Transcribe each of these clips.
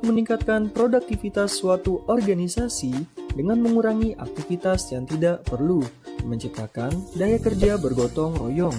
untuk meningkatkan produktivitas suatu organisasi dengan mengurangi aktivitas yang tidak perlu, menciptakan daya kerja bergotong royong,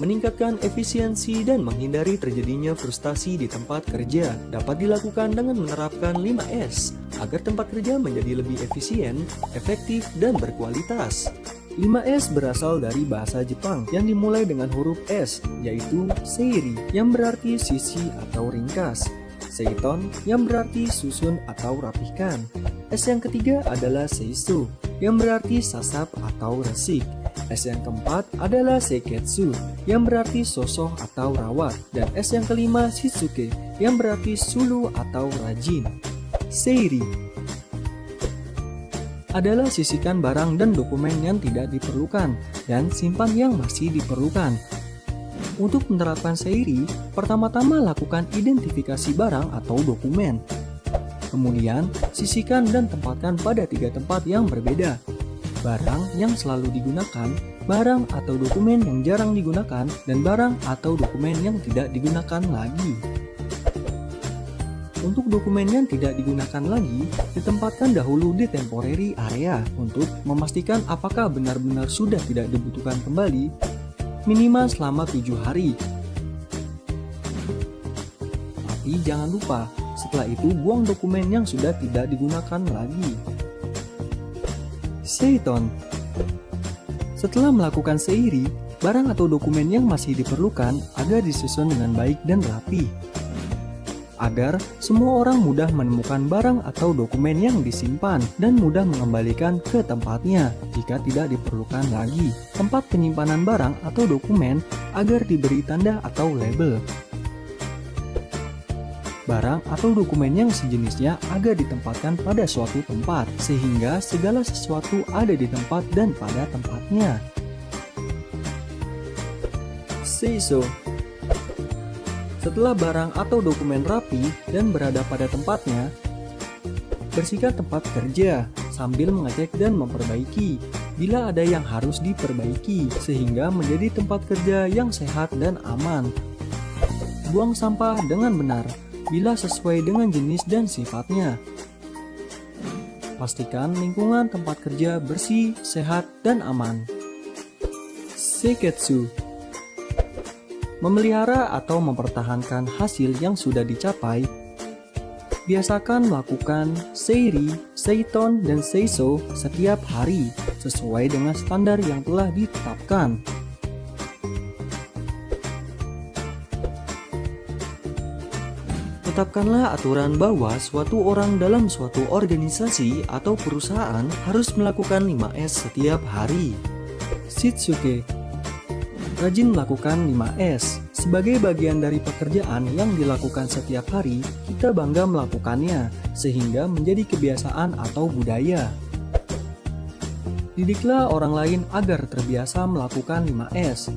meningkatkan efisiensi dan menghindari terjadinya frustasi di tempat kerja dapat dilakukan dengan menerapkan 5S agar tempat kerja menjadi lebih efisien, efektif, dan berkualitas. 5S berasal dari bahasa Jepang yang dimulai dengan huruf S, yaitu seiri yang berarti sisi atau ringkas, seiton yang berarti susun atau rapihkan. S yang ketiga adalah seisu yang berarti sasap atau resik. S yang keempat adalah seiketsu yang berarti sosok atau rawat. Dan S yang kelima shitsuke yang berarti suluh atau rajin. Seiri adalah sisihkan barang dan dokumen yang tidak diperlukan dan simpan yang masih diperlukan. Untuk menerapkan seiri, pertama-tama lakukan identifikasi barang atau dokumen. Kemudian, sisihkan dan tempatkan pada 3 tempat yang berbeda. Barang yang selalu digunakan, barang atau dokumen yang jarang digunakan, dan barang atau dokumen yang tidak digunakan lagi. Untuk dokumen yang tidak digunakan lagi, ditempatkan dahulu di temporary area untuk memastikan apakah benar-benar sudah tidak dibutuhkan kembali, minimal selama 7 hari. Tapi jangan lupa, setelah itu buang dokumen yang sudah tidak digunakan lagi. Seiton. Setelah melakukan seiri, barang atau dokumen yang masih diperlukan agar disusun dengan baik dan rapi, agar semua orang mudah menemukan barang atau dokumen yang disimpan dan mudah mengembalikan ke tempatnya jika tidak diperlukan lagi. Tempat penyimpanan barang atau dokumen agar diberi tanda atau label. Barang atau dokumen yang sejenisnya agar ditempatkan pada suatu tempat, sehingga segala sesuatu ada di tempat dan pada tempatnya. Seiso. Setelah barang atau dokumen rapi dan berada pada tempatnya, bersihkan tempat kerja sambil mengecek dan memperbaiki bila ada yang harus diperbaiki sehingga menjadi tempat kerja yang sehat dan aman. Buang sampah dengan benar bila sesuai dengan jenis dan sifatnya. Pastikan lingkungan tempat kerja bersih, sehat, dan aman. Seiketsu. Memelihara atau mempertahankan hasil yang sudah dicapai. Biasakan melakukan seiri, seiton, dan seiso setiap hari sesuai dengan standar yang telah ditetapkan. Tetapkanlah aturan bahwa suatu orang dalam suatu organisasi atau perusahaan harus melakukan 5S setiap hari. Shitsuke. Rajin melakukan 5S. Sebagai bagian dari pekerjaan yang dilakukan setiap hari, kita bangga melakukannya, sehingga menjadi kebiasaan atau budaya. Didiklah orang lain agar terbiasa melakukan 5S.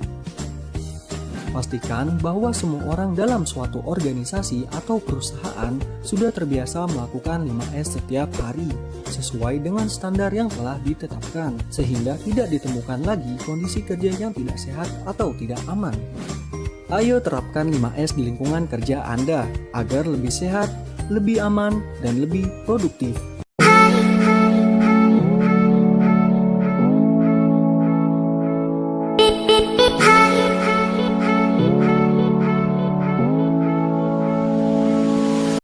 Pastikan bahwa semua orang dalam suatu organisasi atau perusahaan sudah terbiasa melakukan 5S setiap hari, sesuai dengan standar yang telah ditetapkan, sehingga tidak ditemukan lagi kondisi kerja yang tidak sehat atau tidak aman. Ayo terapkan 5S di lingkungan kerja Anda, agar lebih sehat, lebih aman, dan lebih produktif.